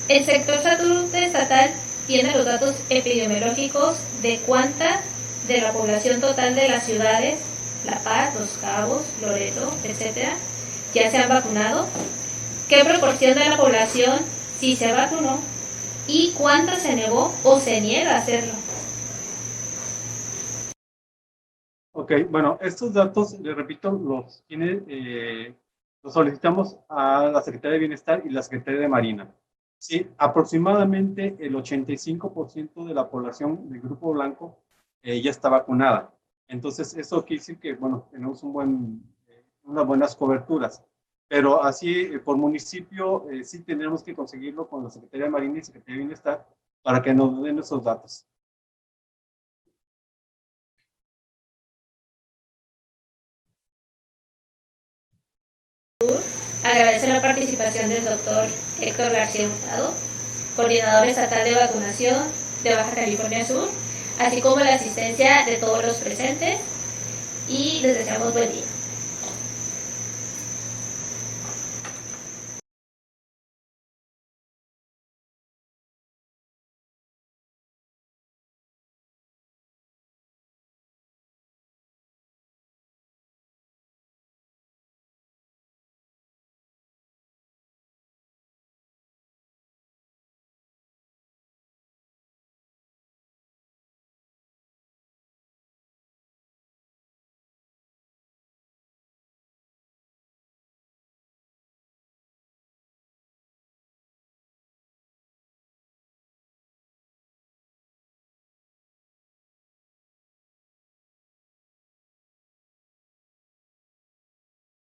el sector salud estatal tiene los datos epidemiológicos de cuánta de la población total de las ciudades, La Paz, Los Cabos, Loreto, etcétera, ya se han vacunado, qué proporción de la población sí se vacunó y cuánta se negó o se niega a hacerlo. Ok, bueno, estos datos, les repito, los solicitamos a la Secretaría de Bienestar y la Secretaría de Marina. Sí, aproximadamente el 85% de la población del grupo blanco ya está vacunada. Entonces, eso quiere decir que, bueno, tenemos unas buenas coberturas. Pero así, por municipio, sí tenemos que conseguirlo con la Secretaría de Marina y Secretaría de Bienestar para que nos den esos datos. Agradece la participación del doctor Héctor García Hurtado, coordinador estatal de vacunación de Baja California Sur, así como la asistencia de todos los presentes y les deseamos buen día.